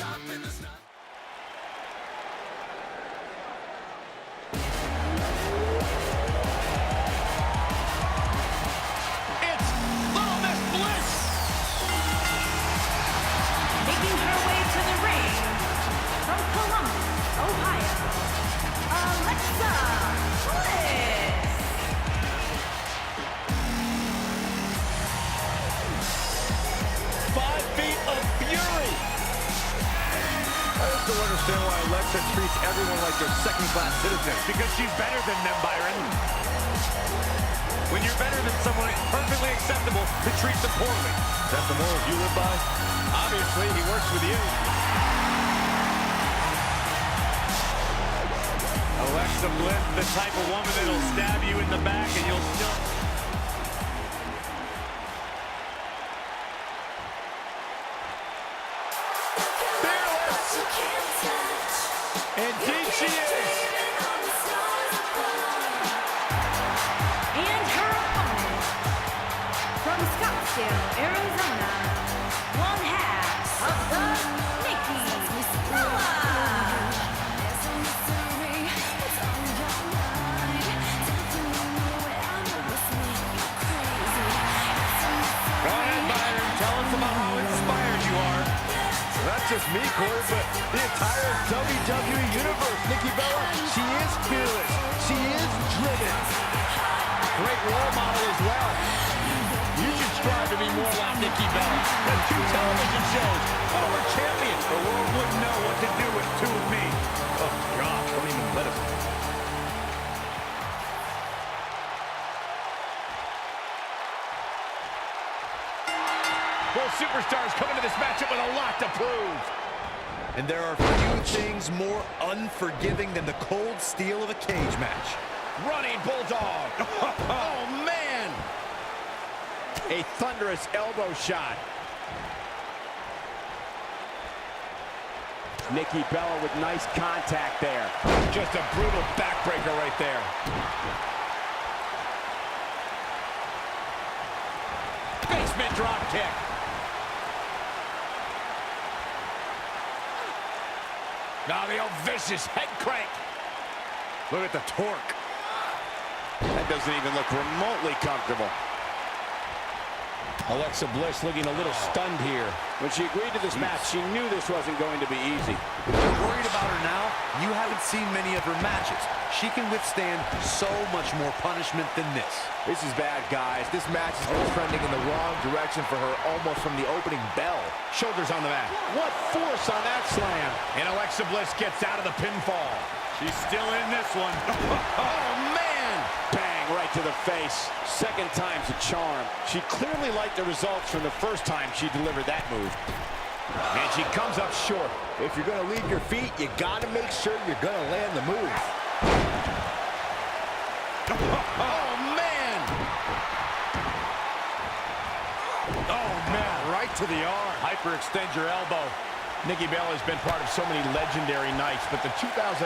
It's Little Miss Bliss. Making her way to the ring from Columbus, Ohio, Alexa Bliss. 5 feet of fury. I just don't understand why Alexa treats everyone like they're second-class citizens. Because she's better than them, Byron. When you're better than someone, it's perfectly acceptable to treat them poorly. Is that the morals you live by? Obviously, he works with you. Alexa Bliss, the type of woman that'll stab you in the back and you'll still... Indeed she is. And her opponent from Scottsdale, Arizona, one half of the Nikki Bella. Go ahead, Byron. Tell us about how inspired you are. Not just me, Corey, but the entire WWE Universe. Nikki Bella, she is fearless. She is driven. Great role model as well. You should strive to be more like Nikki Bella. Has 2 television shows, former champion. The world wouldn't know what to do with 2 of me. Oh, gosh, don't even let us. Both superstars come into this matchup with a lot to prove. And there are few things more unforgiving than the cold steel of a cage match. Running Bulldog. Oh, man. A thunderous elbow shot. Nikki Bella with nice contact there. Just a brutal backbreaker right there. Basement drop kick. Now the old vicious head crank. Look at the torque. That doesn't even look remotely comfortable. Alexa Bliss looking a little stunned here. When she agreed to this match, she knew this wasn't going to be easy. If you're worried about her now, you haven't seen many of her matches. She can withstand so much more punishment than this. This is bad, guys. This match is trending in the wrong direction for her almost from the opening bell. Shoulders on the mat. What force on that slam. And Alexa Bliss gets out of the pinfall. She's still in this one. Oh, man! Bang, right to the face. Second time's a charm. She clearly liked the results from the first time she delivered that move. And she comes up short. If you're going to leave your feet, you got to make sure you're going to land the move. Oh, man! Oh, man, right to the arm. Hyperextend your elbow. Nikki Bella has been part of so many legendary nights, but the 2018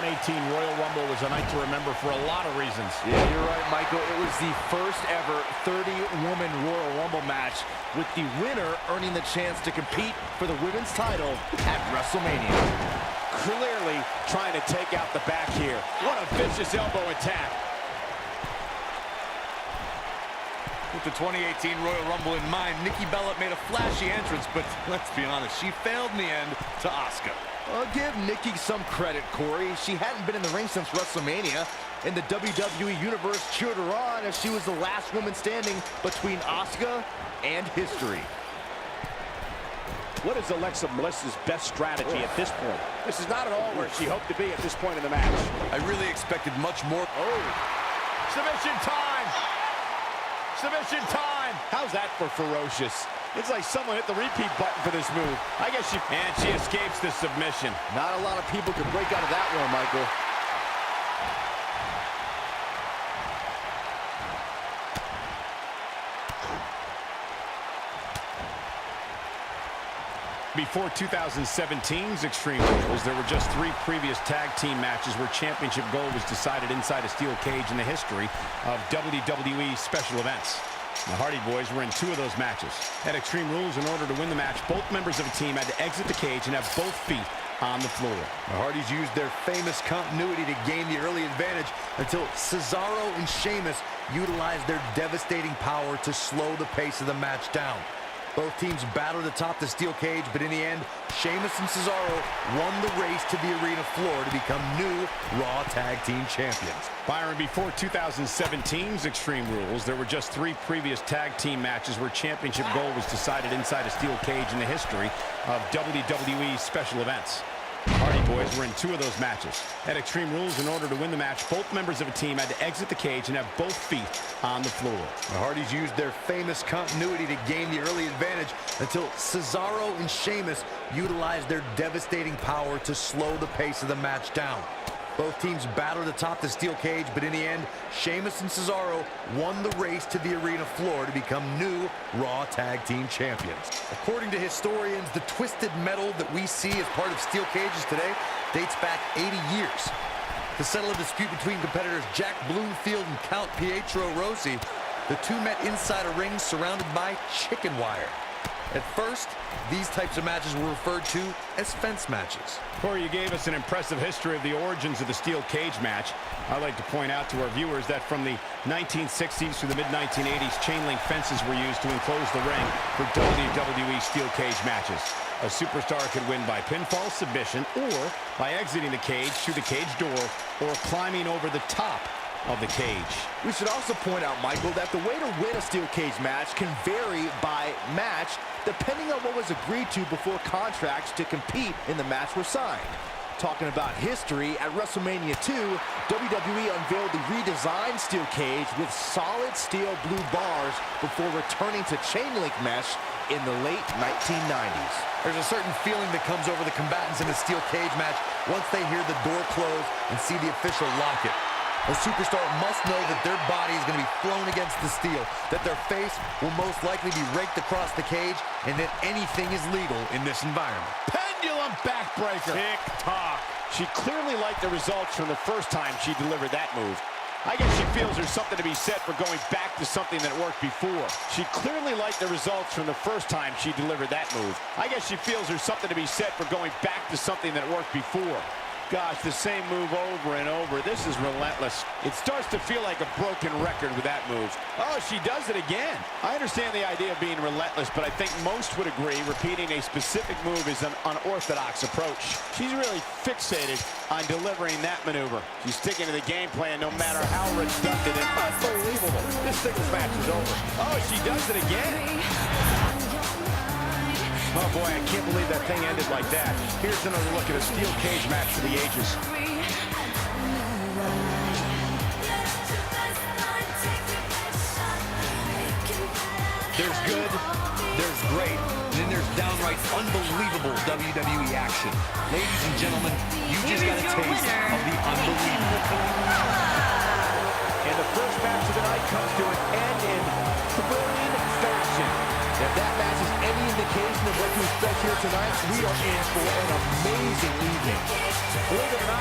Royal Rumble was a night to remember for a lot of reasons. Yeah, you're right, Michael. It was the first ever 30-woman Royal Rumble match, with the winner earning the chance to compete for the women's title at WrestleMania. Clearly trying to take out the back here. What a vicious elbow attack. With the 2018 Royal Rumble in mind, Nikki Bella made a flashy entrance, but let's be honest, she failed in the end to Asuka. I'll give Nikki some credit, Corey. She hadn't been in the ring since WrestleMania, and the WWE Universe cheered her on as she was the last woman standing between Asuka and history. What is Alexa Bliss's best strategy at this point? This is not at all where she hoped to be at this point in the match. I really expected much more. Oh, submission time! Submission time! How's that for ferocious? It's like someone hit the repeat button for this move. I guess she... And she escapes the submission. Not a lot of people could break out of that one, Michael. Before 2017's Extreme Rules, there were just 3 previous tag team matches where championship gold was decided inside a steel cage in the history of WWE special events. The Hardy Boys were in 2 of those matches. At Extreme Rules, in order to win the match, both members of a team had to exit the cage and have both feet on the floor. The Hardys used their famous continuity to gain the early advantage until Cesaro and Sheamus utilized their devastating power to slow the pace of the match down. Both teams battled atop the steel cage, but in the end, Sheamus and Cesaro won the race to the arena floor to become new Raw Tag Team Champions. Byron, before 2017's Extreme Rules, there were just 3 previous tag team matches where championship gold was decided inside a steel cage in the history of WWE special events. The Hardy Boys were in 2 of those matches. At Extreme Rules, in order to win the match, both members of a team had to exit the cage and have both feet on the floor. The Hardys used their famous continuity to gain the early advantage until Cesaro and Sheamus utilized their devastating power to slow the pace of the match down. Both teams battled atop the steel cage, but in the end, Sheamus and Cesaro won the race to the arena floor to become new Raw Tag Team Champions. According to historians, the twisted metal that we see as part of steel cages today dates back 80 years. To settle a dispute between competitors Jack Bloomfield and Count Pietro Rossi, the 2 met inside a ring surrounded by chicken wire. At first, these types of matches were referred to as fence matches. Corey, you gave us an impressive history of the origins of the steel cage match. I'd like to point out to our viewers that from the 1960s through the mid-1980s, chain link fences were used to enclose the ring for WWE steel cage matches. A superstar could win by pinfall, submission, or by exiting the cage through the cage door or climbing over the top of the cage. We should also point out, Michael, that the way to win a steel cage match can vary by match depending on what was agreed to before contracts to compete in the match were signed. Talking about history, at WrestleMania 2, WWE unveiled the redesigned steel cage with solid steel blue bars before returning to chain link mesh in the late 1990s. There's a certain feeling that comes over the combatants in a steel cage match once they hear the door close and see the official lock it. A superstar must know that their body is going to be flown against the steel, that their face will most likely be raked across the cage, and that anything is legal in this environment. Pendulum backbreaker. Tick-tock. She clearly liked the results from the first time she delivered that move. I guess she feels there's something to be said for going back to something that worked before. She clearly liked the results from the first time she delivered that move. I guess she feels there's something to be said for going back to something that worked before. Gosh, the same move over and over. This is relentless. It starts to feel like a broken record with that move. Oh, she does it again. I understand the idea of being relentless, but I think most would agree repeating a specific move is an unorthodox approach. She's really fixated on delivering that maneuver. She's sticking to the game plan no matter how redundant and unbelievable. This singles match is over. Oh, she does it again. Oh boy, I can't believe that thing ended like that. Here's another look at a steel cage match for the ages. There's good, there's great, and then there's downright unbelievable WWE action. Ladies and gentlemen, you just got a taste of the unbelievable. And the first match of the night comes to an end in thrilling fashion. If that match is any indication of what to expect here tonight, we are in for an amazing evening. Believe it or not,